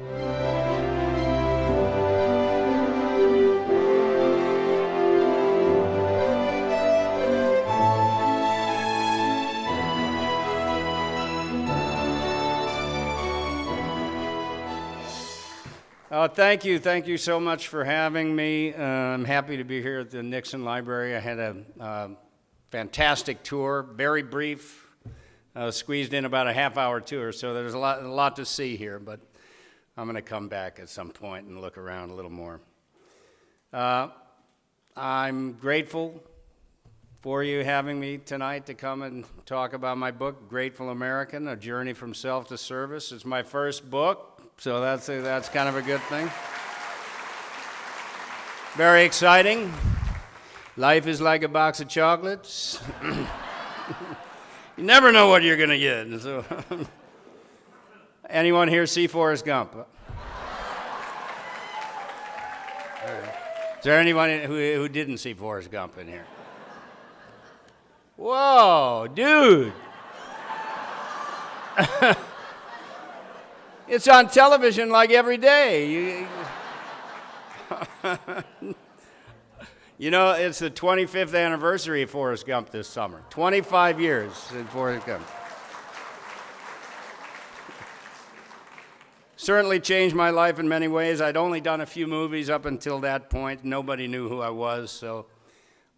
Thank you. Thank you so much for having me. I'm happy to be here at the Nixon Library. I had a fantastic tour, very brief, squeezed in about a half-hour tour, so there's a lot to see here, but I'm going to come back at some point and look around a little more. I'm grateful for you having me tonight to come and talk about my book, Grateful American, A Journey from Self to Service. It's my first book. So that's kind of a good thing. Very exciting. Life is like a box of chocolates. You never know what you're going to get. So, anyone here see Forrest Gump? Is there anyone who didn't see Forrest Gump in here? Whoa, dude. It's on television like every day. You know, it's the 25th anniversary of Forrest Gump this summer. 25 years in Forrest Gump. Certainly changed my life in many ways. I'd only done a few movies up until that point. Nobody knew who I was, so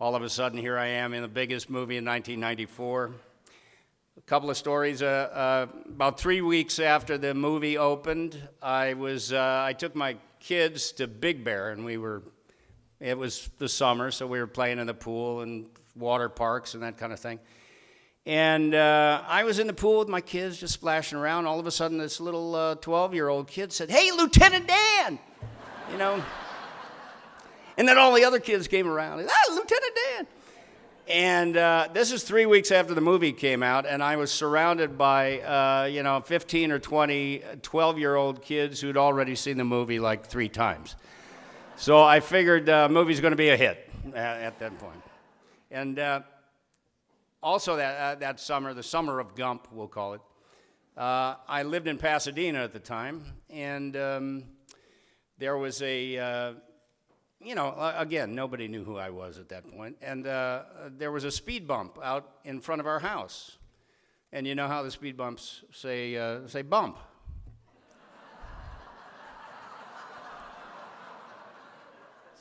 all of a sudden here I am in the biggest movie in 1994. A couple of stories. About 3 weeks after the movie opened, I took my kids to Big Bear, and it was the summer, so we were playing in the pool and water parks and that kind of thing. And I was in the pool with my kids just splashing around. All of a sudden, this little 12-year-old kid said, "Hey, Lieutenant Dan!" You know? And then all the other kids came around. Lieutenant Dan! And this is 3 weeks after the movie came out, and I was surrounded by, 15 or 20 12-year-old kids who'd already seen the movie like 3 times. So I figured the movie's going to be a hit at that point. And also that summer, the summer of Gump, we'll call it, I lived in Pasadena at the time, and there was again, nobody knew who I was at that point. And there was a speed bump out in front of our house. And you know how the speed bumps say bump.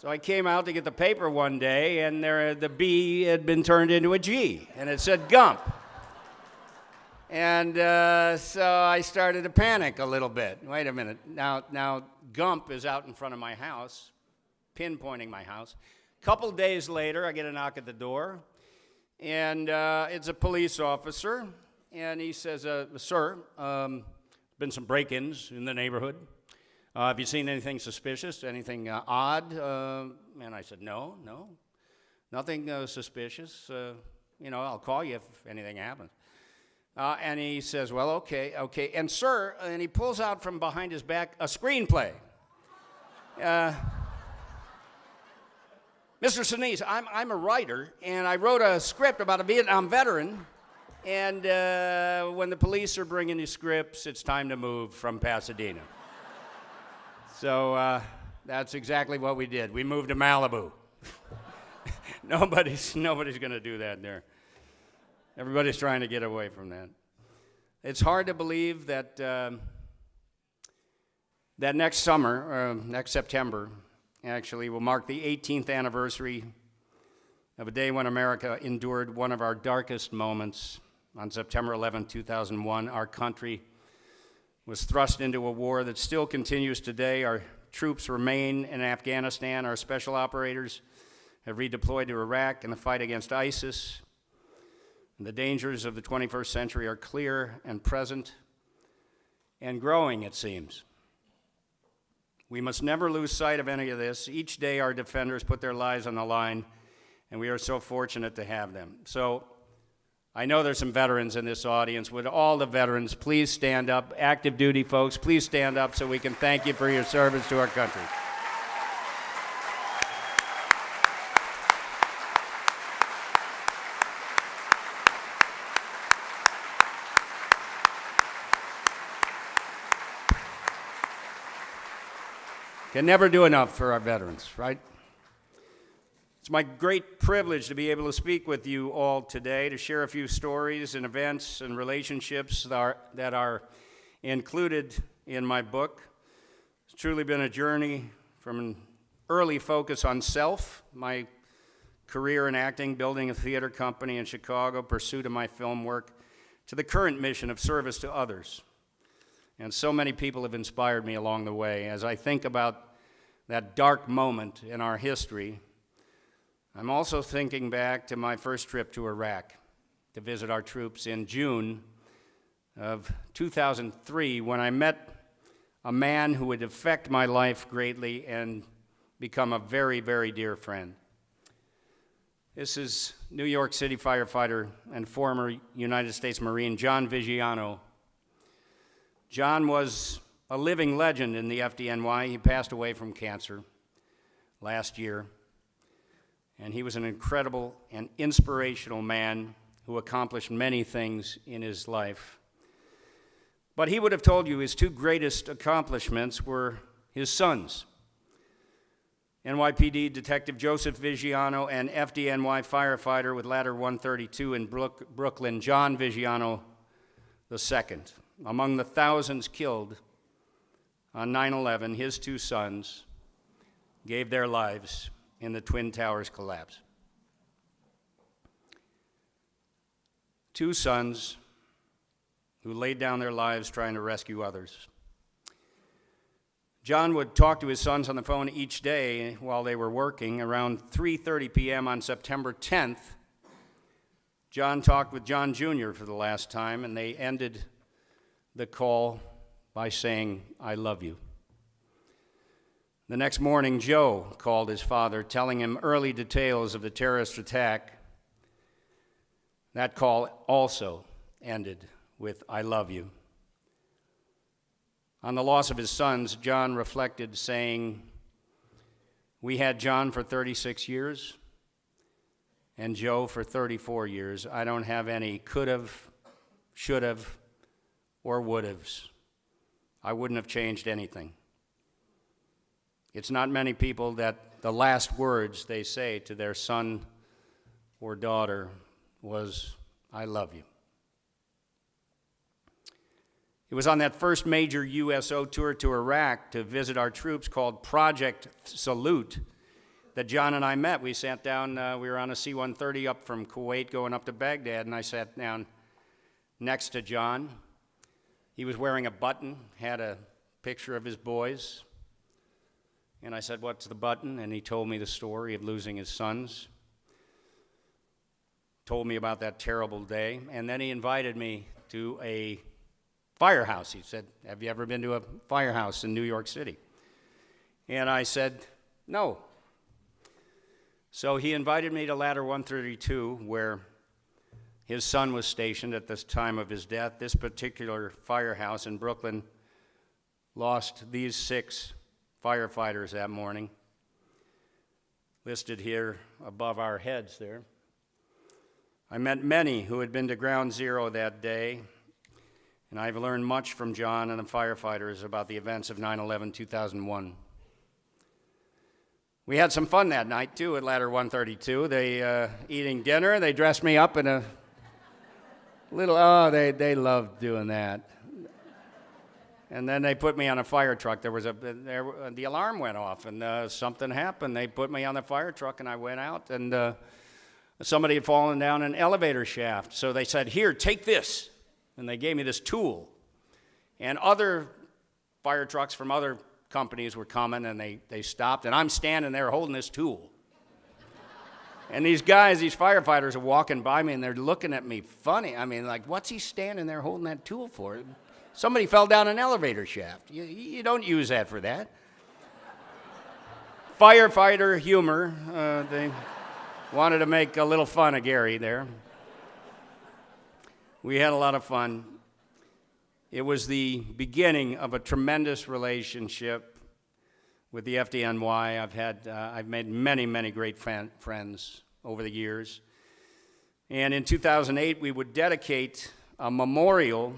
So I came out to get the paper one day, and the B had been turned into a G, and it said Gump. And so I started to panic a little bit. Wait a minute. Now Gump is out in front of my house, pinpointing my house. A couple days later, I get a knock at the door, and it's a police officer, and he says, "Sir, been some break-ins in the neighborhood. Have you seen anything suspicious, anything odd?" And I said, no, nothing suspicious. I'll call you if anything happens. And he says, "Well, okay. And sir," and he pulls out from behind his back a screenplay. "Mr. Sinise, I'm a writer, and I wrote a script about a Vietnam veteran, and when the police are bringing you scripts, it's time to move from Pasadena." So that's exactly what we did. We moved to Malibu. Nobody's going to do that there. Everybody's trying to get away from that. It's hard to believe that that next summer, next September, actually will mark the 18th anniversary of a day when America endured one of our darkest moments. On September 11, 2001, our country was thrust into a war that still continues today. Our troops remain in Afghanistan. Our special operators have redeployed to Iraq in the fight against ISIS. And the dangers of the 21st century are clear and present and growing, it seems. We must never lose sight of any of this. Each day our defenders put their lives on the line, and we are so fortunate to have them. So I know there's some veterans in this audience. Would all the veterans please stand up? Active duty folks, please stand up so we can thank you for your service to our country. Can never do enough for our veterans, right? It's my great privilege to be able to speak with you all today, to share a few stories and events and relationships that are included in my book. It's truly been a journey from an early focus on self, my career in acting, building a theater company in Chicago, pursuit of my film work, to the current mission of service to others. And so many people have inspired me along the way. As I think about that dark moment in our history, I'm also thinking back to my first trip to Iraq to visit our troops in June of 2003, when I met a man who would affect my life greatly and become a very, very dear friend. This is New York City firefighter and former United States Marine John Vigiano. John was a living legend in the FDNY. He passed away from cancer last year. And he was an incredible and inspirational man who accomplished many things in his life. But he would have told you his two greatest accomplishments were his sons, NYPD Detective Joseph Vigiano and FDNY firefighter with Ladder 132 in Brooklyn, John Vigiano II. Among the thousands killed on 9/11, his two sons gave their lives in the Twin Towers collapse. Two sons who laid down their lives trying to rescue others. John would talk to his sons on the phone each day while they were working. Around 3:30 p.m. on September 10th, John talked with John Jr. for the last time, and they ended the call by saying, "I love you." The next morning, Joe called his father, telling him early details of the terrorist attack. That call also ended with, "I love you." On the loss of his sons, John reflected, saying, "We had John for 36 years and Joe for 34 years. I don't have any could've, should've, or would'ves. I wouldn't have changed anything." It's not many people that the last words they say to their son or daughter was, "I love you." It was on that first major USO tour to Iraq to visit our troops called Project Salute that John and I met. We sat down, we were on a C-130 up from Kuwait going up to Baghdad, and I sat down next to John. He was wearing a button, had a picture of his boys. And I said, "What's the button?" And he told me the story of losing his sons. Told me about that terrible day. And then he invited me to a firehouse. He said, "Have you ever been to a firehouse in New York City?" And I said, "No." So he invited me to Ladder 132, where his son was stationed at the time of his death. This particular firehouse in Brooklyn lost these 6 firefighters that morning, listed here above our heads there. I met many who had been to Ground Zero that day, and I've learned much from John and the firefighters about the events of 9/11/2001. We had some fun that night, too, at Ladder 132. They eating dinner. They dressed me up in a little, they loved doing that. And then they put me on a fire truck. The alarm went off, and something happened. They put me on the fire truck, and I went out, and somebody had fallen down an elevator shaft. So they said, "Here, take this." And they gave me this tool. And other fire trucks from other companies were coming, and they stopped, and I'm standing there holding this tool. And these guys, these firefighters are walking by me, and they're looking at me funny. I mean, like, what's he standing there holding that tool for? Somebody fell down an elevator shaft. You don't use that for that. Firefighter humor. They wanted to make a little fun of Gary there. We had a lot of fun. It was the beginning of a tremendous relationship with the FDNY. I've made many, many great friends over the years. And in 2008, we would dedicate a memorial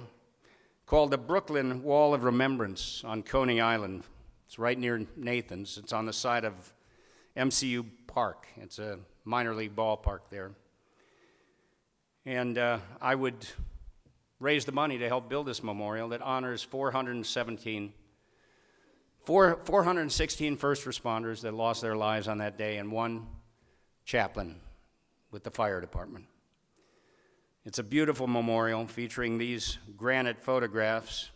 called the Brooklyn Wall of Remembrance on Coney Island It's right near Nathan's. It's on the side of MCU Park. It's a minor league ballpark there. And I would raise the money to help build this memorial that honors 416 first responders that lost their lives on that day and one chaplain with the fire department. It's a beautiful memorial featuring these granite photographs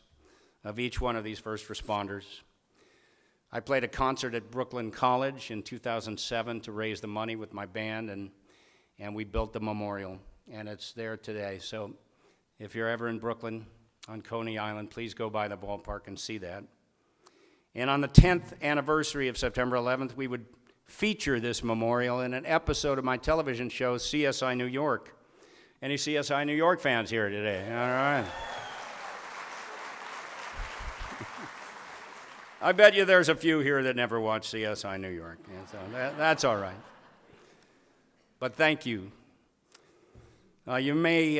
of each one of these first responders. I played a concert at Brooklyn College in 2007 to raise the money with my band, and we built the memorial, and it's there today. So if you're ever in Brooklyn on Coney Island, please go by the ballpark and see that. And on the 10th anniversary of September 11th, we would feature this memorial in an episode of my television show, CSI New York. Any CSI New York fans here today? All right. I bet you there's a few here that never watched CSI New York. Yeah, so that's all right. But thank you. You may,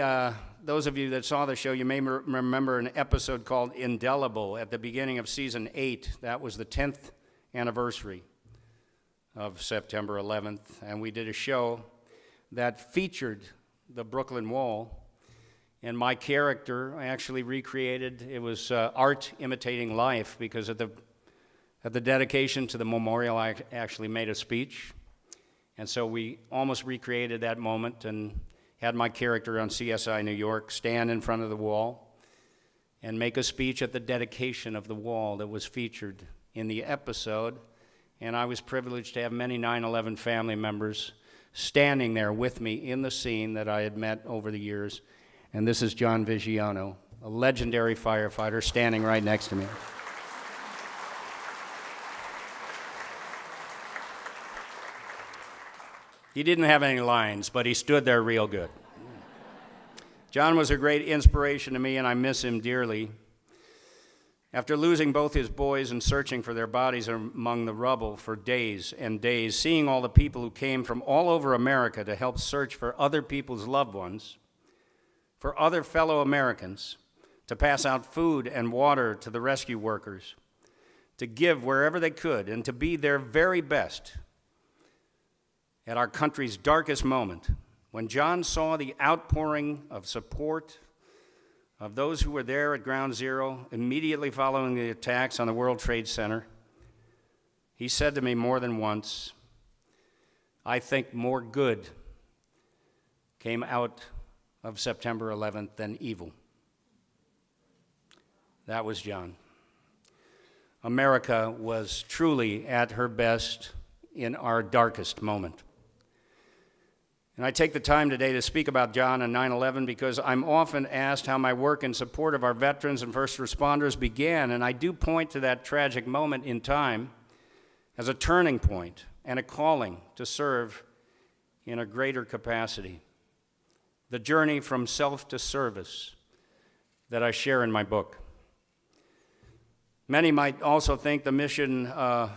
those of you that saw the show, you may remember an episode called Indelible at the beginning of season 8. That was the 10th anniversary of September 11th. And we did a show that featured the Brooklyn Wall. And my character I actually recreated, it was art imitating life, because at the dedication to the memorial, I actually made a speech. And so we almost recreated that moment and had my character on CSI New York stand in front of the wall and make a speech at the dedication of the wall that was featured in the episode. And I was privileged to have many 9/11 family members standing there with me in the scene that I had met over the years. And this is John Vigiano, a legendary firefighter, standing right next to me. He didn't have any lines, but he stood there real good. John was a great inspiration to me, and I miss him dearly. After losing both his boys and searching for their bodies among the rubble for days and days, seeing all the people who came from all over America to help search for other people's loved ones, for other fellow Americans, to pass out food and water to the rescue workers, to give wherever they could, and to be their very best at our country's darkest moment, when John saw the outpouring of support of those who were there at Ground Zero immediately following the attacks on the World Trade Center, he said to me more than once, "I think more good came out of September 11th than evil." That was John. America was truly at her best in our darkest moment. And I take the time today to speak about John and 9/11 because I'm often asked how my work in support of our veterans and first responders began, and I do point to that tragic moment in time as a turning point and a calling to serve in a greater capacity. The journey from self to service that I share in my book. Many might also think the mission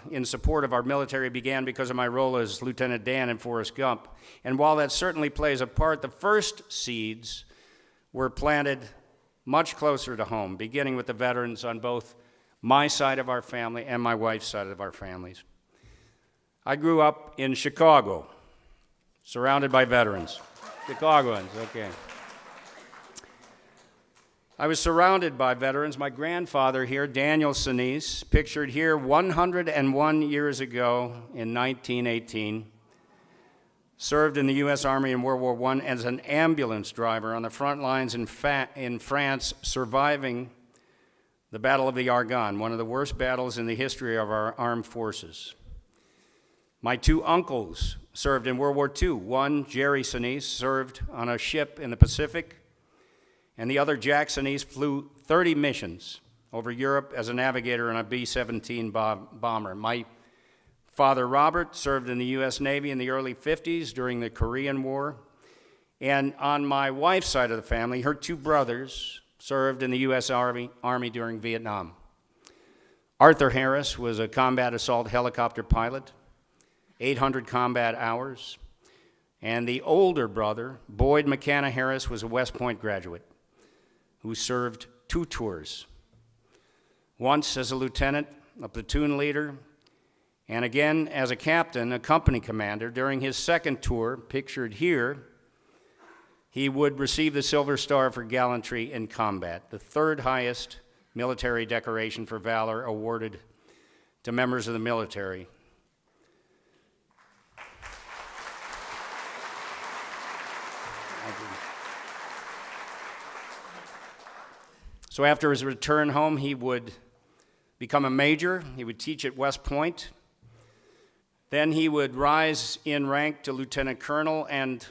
in support of our military began because of my role as Lieutenant Dan in Forrest Gump. And while that certainly plays a part, the first seeds were planted much closer to home, beginning with the veterans on both my side of our family and my wife's side of our families. I grew up in Chicago, surrounded by veterans. Chicagoans, okay. I was surrounded by veterans. My grandfather here, Daniel Sinise, pictured here 101 years ago in 1918, served in the U.S. Army in World War I as an ambulance driver on the front lines in France, surviving the Battle of the Argonne, one of the worst battles in the history of our armed forces. My two uncles served in World War II. One, Gary Sinise, served on a ship in the Pacific, and the other, Jack Sinise, flew 30 missions over Europe as a navigator on a B-17 bomber. My father, Robert, served in the U.S. Navy in the early 50s during the Korean War. And on my wife's side of the family, her two brothers served in the U.S. Army during Vietnam. Arthur Harris was a combat assault helicopter pilot, 800 combat hours. And the older brother, Boyd McKenna Harris, was a West Point graduate who served 2 tours, once as a lieutenant a platoon leader, and again as a captain, a company commander. During his second tour, pictured here, he would receive the Silver Star for gallantry in combat, the third highest military decoration for valor awarded to members of the military. So after his return home, he would become a major. He would teach at West Point. Then he would rise in rank to lieutenant colonel, and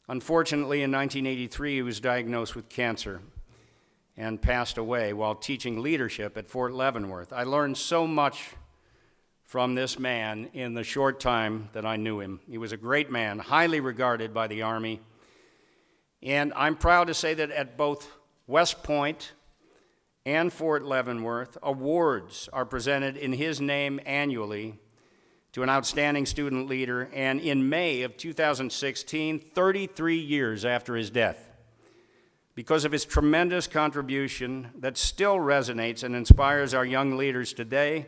unfortunately in 1983 he was diagnosed with cancer and passed away while teaching leadership at Fort Leavenworth. I learned so much from this man in the short time that I knew him. He was a great man, highly regarded by the Army, and I'm proud to say that at both West Point and Fort Leavenworth, awards are presented in his name annually to an outstanding student leader, and in May of 2016, 33 years after his death, because of his tremendous contribution that still resonates and inspires our young leaders today,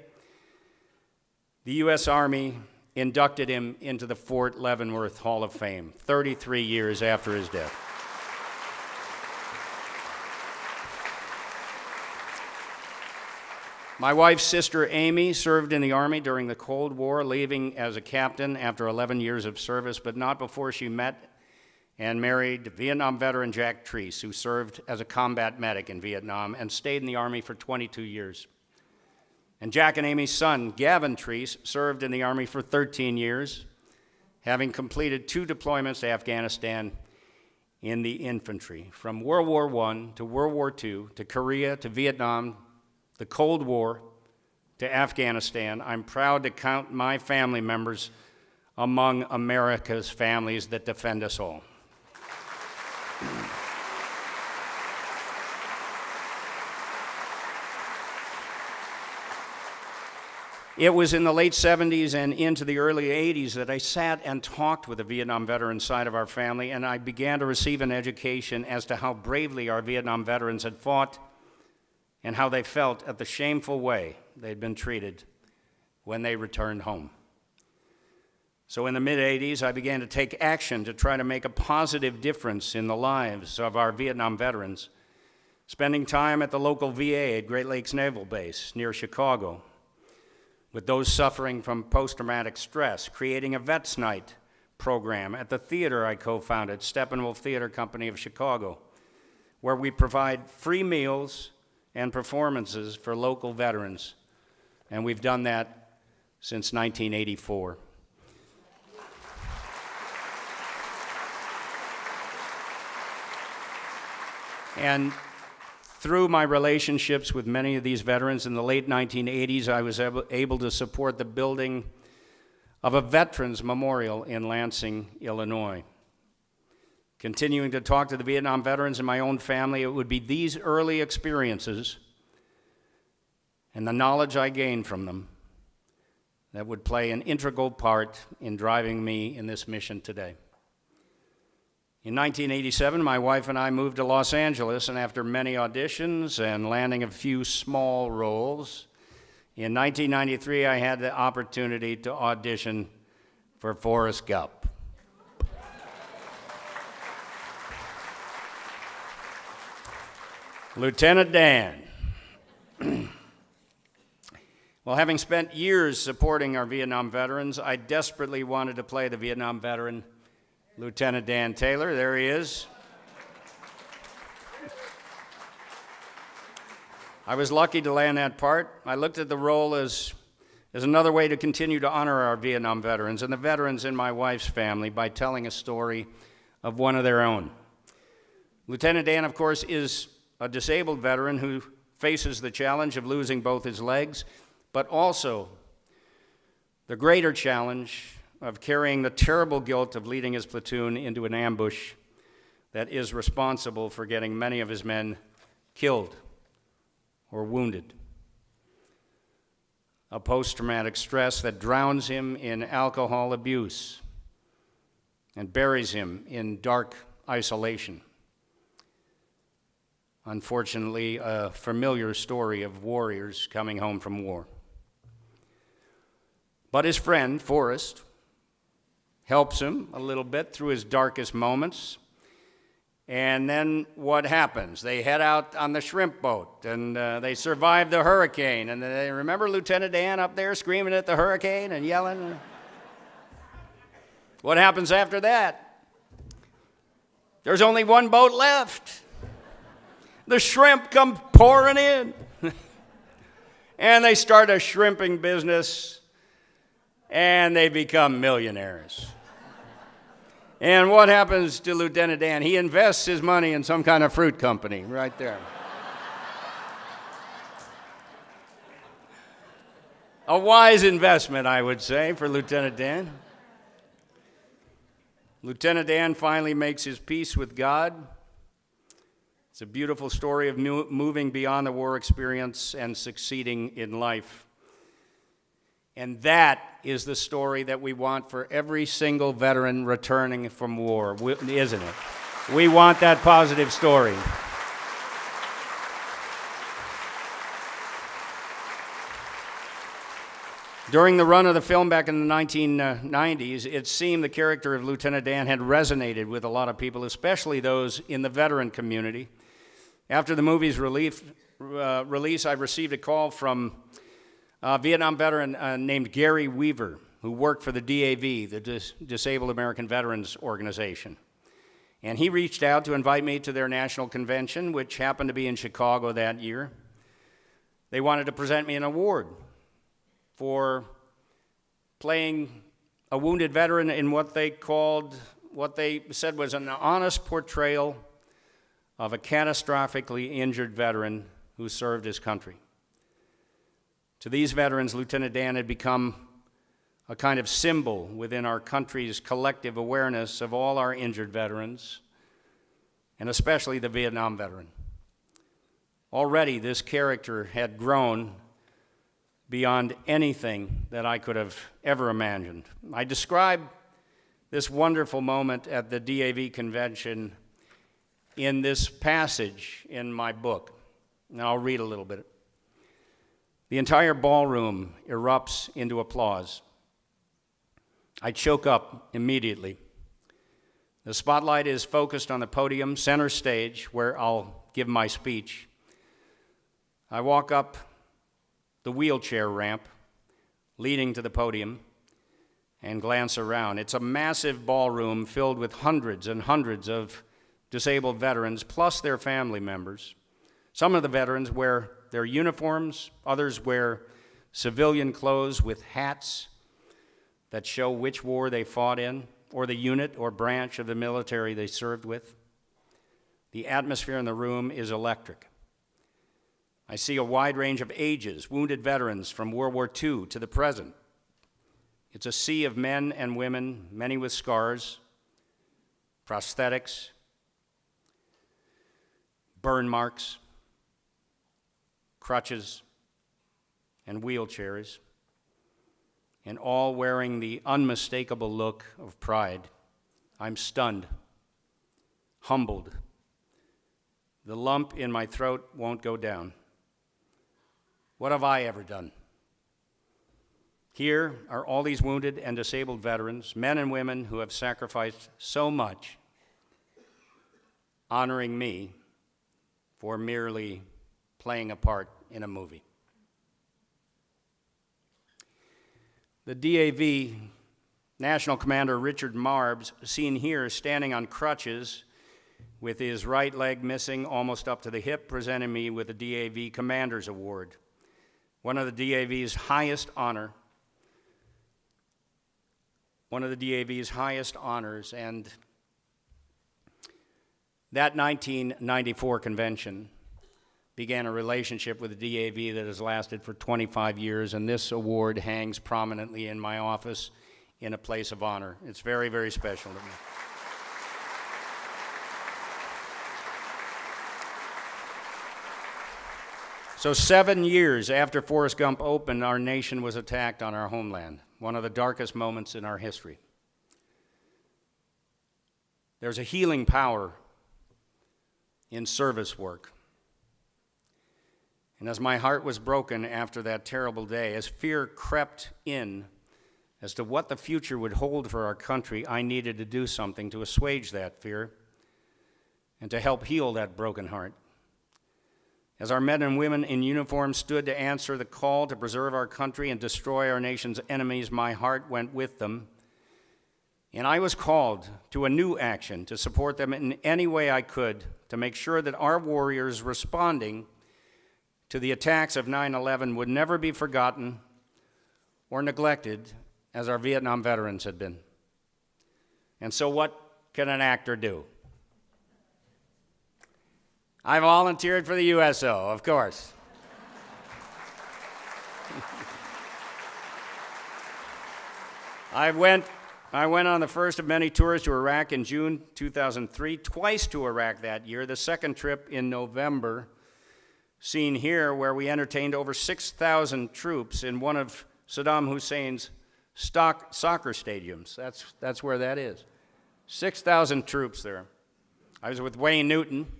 the U.S. Army inducted him into the Fort Leavenworth Hall of Fame, 33 years after his death. My wife's sister, Amy, served in the Army during the Cold War, leaving as a captain after 11 years of service, but not before she met and married Vietnam veteran Jack Treese, who served as a combat medic in Vietnam and stayed in the Army for 22 years. And Jack and Amy's son, Gavin Treese, served in the Army for 13 years, having completed 2 deployments to Afghanistan in the infantry, from World War I to World War II, to Korea, to Vietnam, the Cold War, to Afghanistan. I'm proud to count my family members among America's families that defend us all. It was in the late 70s and into the early 80s that I sat and talked with the Vietnam veteran side of our family, and I began to receive an education as to how bravely our Vietnam veterans had fought and how they felt at the shameful way they'd been treated when they returned home. So in the mid-'80s, I began to take action to try to make a positive difference in the lives of our Vietnam veterans, spending time at the local VA at Great Lakes Naval Base near Chicago with those suffering from post-traumatic stress, creating a Vets Night program at the theater I co-founded, Steppenwolf Theater Company of Chicago, where we provide free meals and performances for local veterans, and we've done that since 1984. And through my relationships with many of these veterans in the late 1980s, I was able to support the building of a Veterans Memorial in Lansing, Illinois. Continuing to talk to the Vietnam veterans in my own family, it would be these early experiences and the knowledge I gained from them that would play an integral part in driving me in this mission today. In 1987, my wife and I moved to Los Angeles, and after many auditions and landing a few small roles, in 1993 I had the opportunity to audition for Forrest Gump. Lieutenant Dan. Well, having spent years supporting our Vietnam veterans, I desperately wanted to play the Vietnam veteran, Lieutenant Dan Taylor. There he is. I was lucky to land that part. I looked at the role as another way to continue to honor our Vietnam veterans and the veterans in my wife's family by telling a story of one of their own. Lieutenant Dan, of course, is a disabled veteran who faces the challenge of losing both his legs, but also the greater challenge of carrying the terrible guilt of leading his platoon into an ambush that is responsible for getting many of his men killed or wounded. A post-traumatic stress that drowns him in alcohol abuse and buries him in dark isolation. unfortunately, a familiar story of warriors coming home from war. But his friend, Forrest, helps him a little bit through his darkest moments. And then what happens? They head out on the shrimp boat, and they survive the hurricane. And they remember Lieutenant Dan up there screaming at the hurricane and yelling? What happens after that? There's only one boat left. The shrimp come pouring in. And they start a shrimping business, and they become millionaires. And what happens to Lieutenant Dan? He invests his money in some kind of fruit company right there. A wise investment, I would say, for Lieutenant Dan. Lieutenant Dan finally makes his peace with God. It's a beautiful story of moving beyond the war experience and succeeding in life. And that is the story that we want for every single veteran returning from war, isn't it? We want that positive story. During the run of the film back in the 1990s, it seemed the character of Lieutenant Dan had resonated with a lot of people, especially those in the veteran community. After the movie's release, I received a call from a Vietnam veteran named Gary Weaver, who worked for the DAV, the Disabled American Veterans Organization. And he reached out to invite me to their national convention, which happened to be in Chicago that year. They wanted to present me an award for playing a wounded veteran in what they said was an honest portrayal of a catastrophically injured veteran who served his country. To these veterans, Lieutenant Dan had become a kind of symbol within our country's collective awareness of all our injured veterans, and especially the Vietnam veteran. Already, this character had grown beyond anything that I could have ever imagined. I describe this wonderful moment at the DAV convention in this passage in my book. Now I'll read a little bit. The entire ballroom erupts into applause. I choke up immediately. The spotlight is focused on the podium, center stage, where I'll give my speech. I walk up the wheelchair ramp leading to the podium and glance around. It's a massive ballroom filled with hundreds and hundreds of disabled veterans, plus their family members. Some of the veterans wear their uniforms, others wear civilian clothes with hats that show which war they fought in, or the unit or branch of the military they served with. The atmosphere in the room is electric. I see a wide range of ages, wounded veterans from World War II to the present. It's a sea of men and women, many with scars, prosthetics, burn marks, crutches, and wheelchairs, and all wearing the unmistakable look of pride. I'm stunned, humbled. The lump in my throat won't go down. What have I ever done? Here are all these wounded and disabled veterans, men and women who have sacrificed so much, honoring me for merely playing a part in a movie. The DAV National Commander Richard Marbs, seen here standing on crutches with his right leg missing almost up to the hip, presented me with the DAV Commander's Award, one of the DAV's highest honors, and that 1994 convention began a relationship with the DAV that has lasted for 25 years, and this award hangs prominently in my office in a place of honor. It's very, very special to me. So 7 years after Forrest Gump opened, our nation was attacked on our homeland, one of the darkest moments in our history. There's a healing power in service work. And as my heart was broken after that terrible day, as fear crept in as to what the future would hold for our country, I needed to do something to assuage that fear and to help heal that broken heart. As our men and women in uniform stood to answer the call to preserve our country and destroy our nation's enemies, my heart went with them. And I was called to a new action to support them in any way I could to make sure that our warriors responding to the attacks of 9/11 would never be forgotten or neglected as our Vietnam veterans had been. And so what can an actor do? I volunteered for the USO, of course. I went on the first of many tours to Iraq in June 2003, twice to Iraq that year, the second trip in November, seen here, where we entertained over 6,000 troops in one of Saddam Hussein's soccer stadiums. That's where that is. 6,000 troops there. I was with Wayne Newton.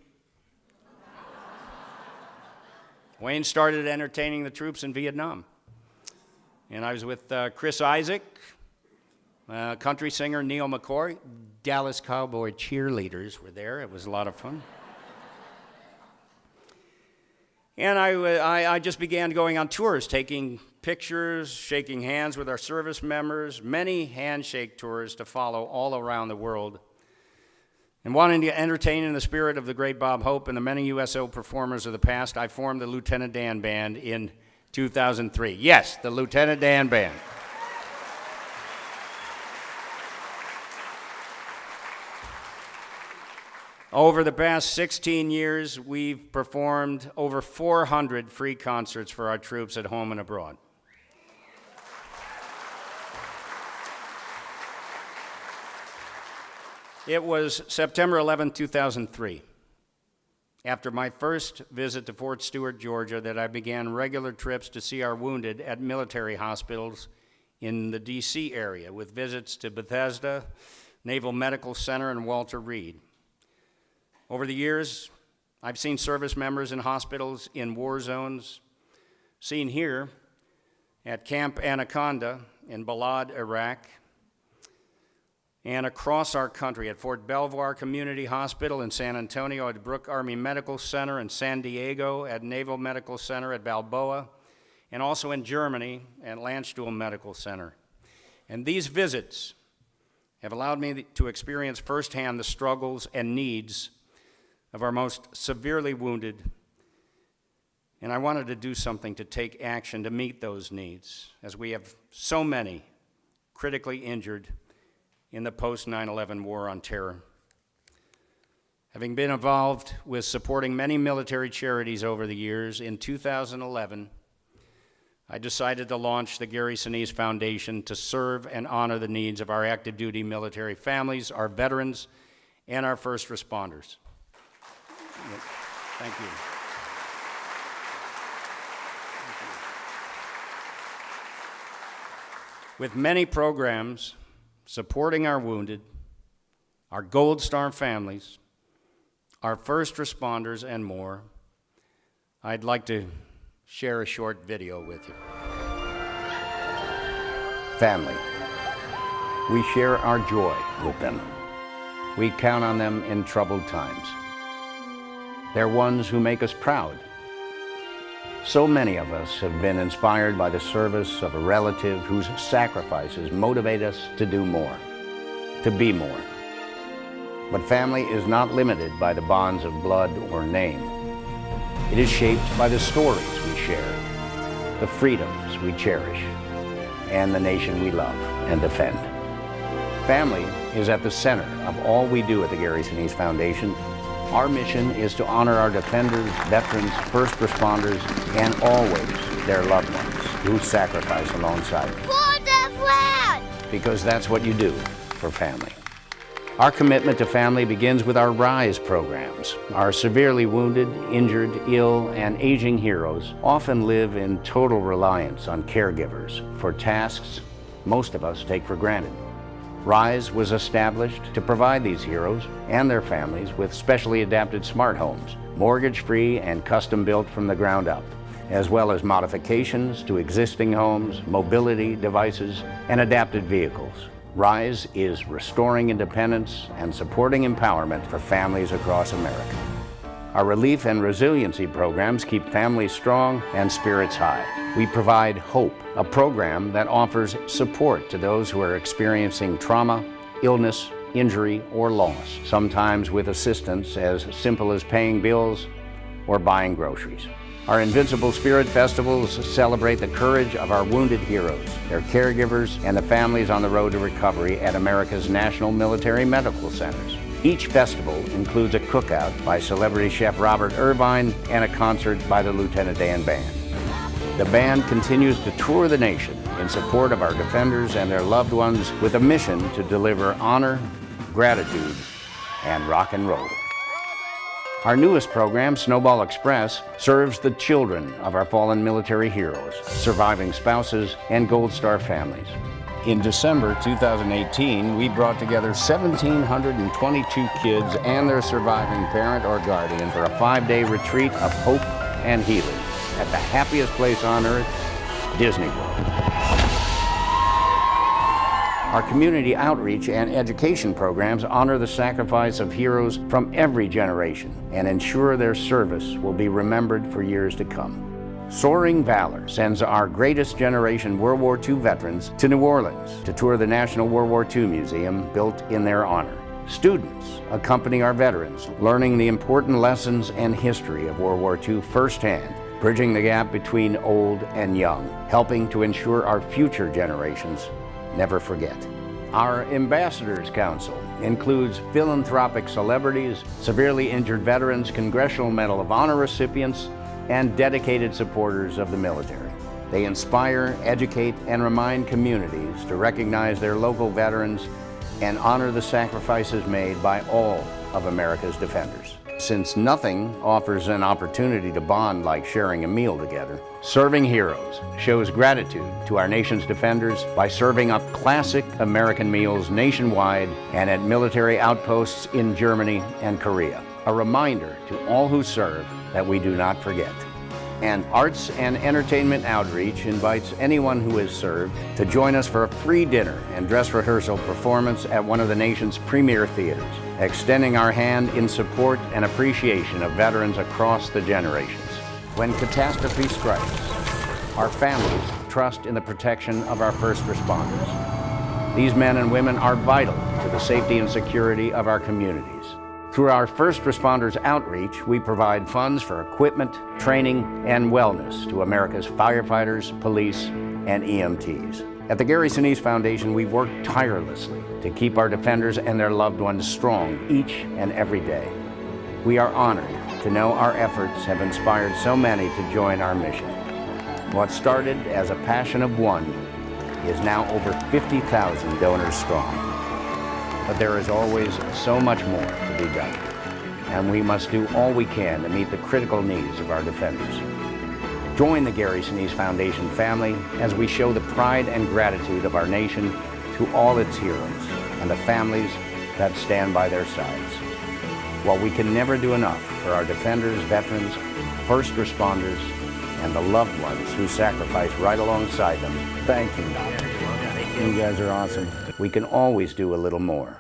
Wayne started entertaining the troops in Vietnam. And I was with Chris Isaac, country singer Neil McCoy. Dallas Cowboy cheerleaders were there. It was a lot of fun. And I just began going on tours, taking pictures, shaking hands with our service members, many handshake tours to follow all around the world. And wanting to entertain in the spirit of the great Bob Hope and the many USO performers of the past, I formed the Lieutenant Dan Band in 2003. Yes, the Lieutenant Dan Band. Over the past 16 years, we've performed over 400 free concerts for our troops at home and abroad. It was September 11, 2003, after my first visit to Fort Stewart, Georgia, that I began regular trips to see our wounded at military hospitals in the D.C. area, with visits to Bethesda, Naval Medical Center, and Walter Reed. Over the years, I've seen service members in hospitals in war zones, seen here at Camp Anaconda in Balad, Iraq, and across our country at Fort Belvoir Community Hospital in San Antonio, at Brooke Army Medical Center in San Diego, at Naval Medical Center at Balboa, and also in Germany at Landstuhl Medical Center. And these visits have allowed me to experience firsthand the struggles and needs of our most severely wounded, and I wanted to do something to take action to meet those needs, as we have so many critically injured in the post-9/11 war on terror. Having been involved with supporting many military charities over the years, in 2011, I decided to launch the Gary Sinise Foundation to serve and honor the needs of our active duty military families, our veterans, and our first responders. Thank you. With many programs supporting our wounded, our Gold Star families, our first responders, and more, I'd like to share a short video with you. Family. We share our joy with them. We count on them in troubled times. They're ones who make us proud. So many of us have been inspired by the service of a relative whose sacrifices motivate us to do more, to be more. But family is not limited by the bonds of blood or name. It is shaped by the stories we share, the freedoms we cherish, and the nation we love and defend. Family is at the center of all we do at the Gary Sinise Foundation. Our mission is to honor our defenders, veterans, first responders, and always their loved ones who sacrifice alongside them. For the flag! Because that's what you do for family. Our commitment to family begins with our RISE programs. Our severely wounded, injured, ill, and aging heroes often live in total reliance on caregivers for tasks most of us take for granted. RISE was established to provide these heroes and their families with specially adapted smart homes, mortgage-free and custom-built from the ground up. as well as modifications to existing homes, mobility devices, and adapted vehicles. RISE is restoring independence and supporting empowerment for families across America. Our relief and resiliency programs keep families strong and spirits high. We provide HOPE, a program that offers support to those who are experiencing trauma, illness, injury, or loss, sometimes with assistance as simple as paying bills or buying groceries. Our Invincible Spirit Festivals celebrate the courage of our wounded heroes, their caregivers, and the families on the road to recovery at America's National Military Medical Centers. Each festival includes a cookout by celebrity chef Robert Irvine and a concert by the Lieutenant Dan Band. The band continues to tour the nation in support of our defenders and their loved ones with a mission to deliver honor, gratitude, and rock and roll. Our newest program, Snowball Express, serves the children of our fallen military heroes, surviving spouses, and Gold Star families. In December 2018, we brought together 1,722 kids and their surviving parent or guardian for a 5-day retreat of hope and healing at the happiest place on earth, Disney World. Our community outreach and education programs honor the sacrifice of heroes from every generation and ensure their service will be remembered for years to come. Soaring Valor sends our greatest generation World War II veterans to New Orleans to tour the National World War II Museum built in their honor. Students accompany our veterans, learning the important lessons and history of World War II firsthand, bridging the gap between old and young, helping to ensure our future generations never forget. Our Ambassadors Council includes philanthropic celebrities, severely injured veterans, Congressional Medal of Honor recipients, and dedicated supporters of the military. They inspire, educate, and remind communities to recognize their local veterans and honor the sacrifices made by all of America's defenders. Since nothing offers an opportunity to bond like sharing a meal together, Serving Heroes shows gratitude to our nation's defenders by serving up classic American meals nationwide and at military outposts in Germany and Korea. A reminder to all who serve that we do not forget. And Arts and Entertainment Outreach invites anyone who has served to join us for a free dinner and dress rehearsal performance at one of the nation's premier theaters, extending our hand in support and appreciation of veterans across the generations. When catastrophe strikes, our families trust in the protection of our first responders. These men and women are vital to the safety and security of our communities. Through our First Responders Outreach, we provide funds for equipment, training, and wellness to America's firefighters, police, and EMTs. At the Gary Sinise Foundation, we work tirelessly to keep our defenders and their loved ones strong each and every day. We are honored to know our efforts have inspired so many to join our mission. What started as a passion of one is now over 50,000 donors strong. But there is always so much more to be done, and we must do all we can to meet the critical needs of our defenders. Join the Gary Sinise Foundation family as we show the pride and gratitude of our nation to all its heroes and the families that stand by their sides. While we can never do enough for our defenders, veterans, first responders, and the loved ones who sacrifice right alongside them, thank you. You guys are awesome. We can always do a little more.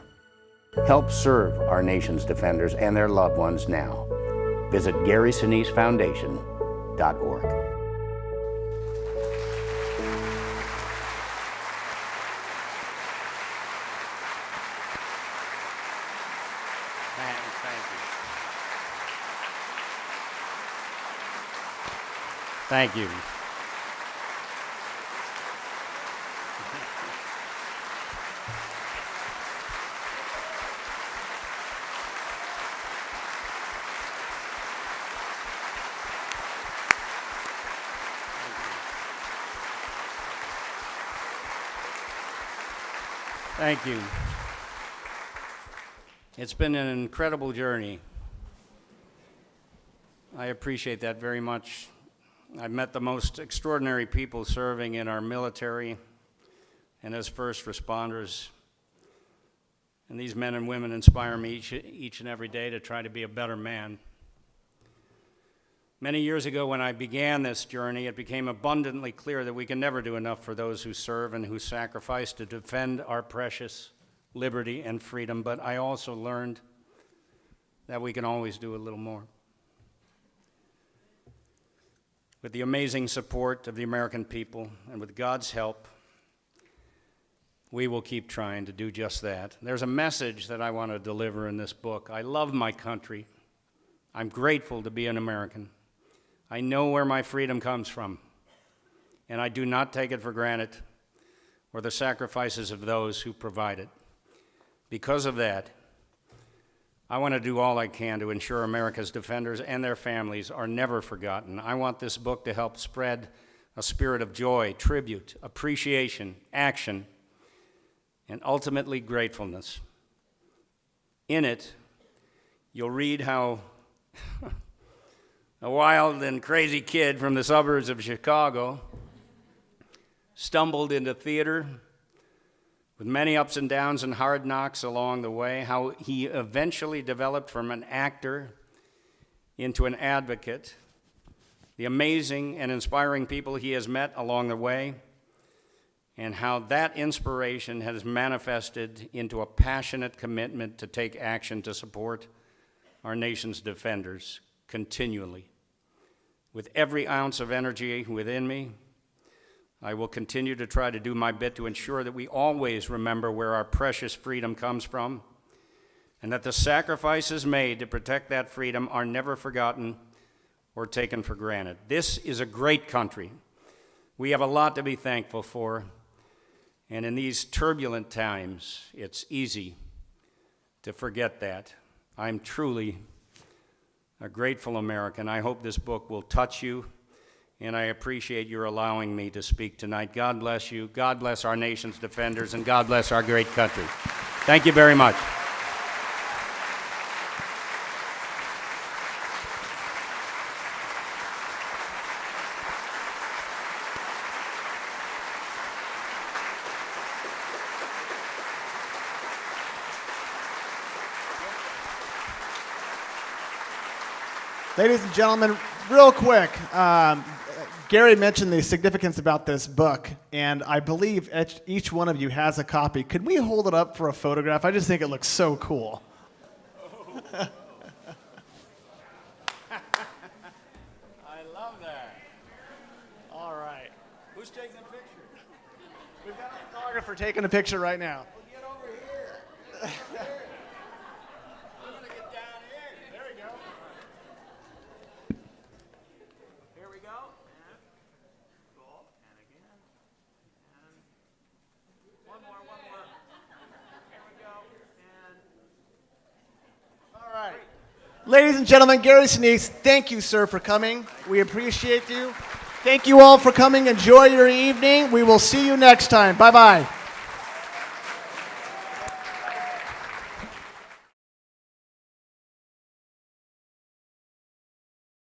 Help serve our nation's defenders and their loved ones now. Visit GarySiniseFoundation.org. Thank you. Thank you. It's been an incredible journey. I appreciate that very much. I've met the most extraordinary people serving in our military and as first responders. And these men and women inspire me each and every day to try to be a better man. Many years ago when I began this journey, it became abundantly clear that we can never do enough for those who serve and who sacrifice to defend our precious liberty and freedom, but I also learned that we can always do a little more. With the amazing support of the American people and with God's help, we will keep trying to do just that. There's a message that I want to deliver in this book. I love my country. I'm grateful to be an American. I know where my freedom comes from, and I do not take it for granted or the sacrifices of those who provide it. Because of that, I want to do all I can to ensure America's defenders and their families are never forgotten. I want this book to help spread a spirit of joy, tribute, appreciation, action, and ultimately gratefulness. In it, you'll read how a wild and crazy kid from the suburbs of Chicago stumbled into theater with many ups and downs and hard knocks along the way, how he eventually developed from an actor into an advocate, the amazing and inspiring people he has met along the way, and how that inspiration has manifested into a passionate commitment to take action to support our nation's defenders continually. With every ounce of energy within me, I will continue to try to do my bit to ensure that we always remember where our precious freedom comes from, and that the sacrifices made to protect that freedom are never forgotten or taken for granted. This is a great country. We have a lot to be thankful for, and in these turbulent times, it's easy to forget that. I'm truly a grateful American. I hope this book will touch you, and I appreciate your allowing me to speak tonight. God bless you. God bless our nation's defenders, and God bless our great country. Thank you very much. Ladies and gentlemen, real quick, Gary mentioned the significance about this book, and I believe each one of you has a copy. Could we hold it up for a photograph? I just think it looks so cool. I love that. All right. Who's taking a picture? We've got a photographer taking a picture right now. Well, get over here. I'm going to get down here. There we go. Here we go. And cool. And again. And one more. Here we go. And All right. Ladies and gentlemen, Gary Sinise, thank you, sir, for coming. We appreciate you. Thank you all for coming. Enjoy your evening. We will see you next time. Bye-bye.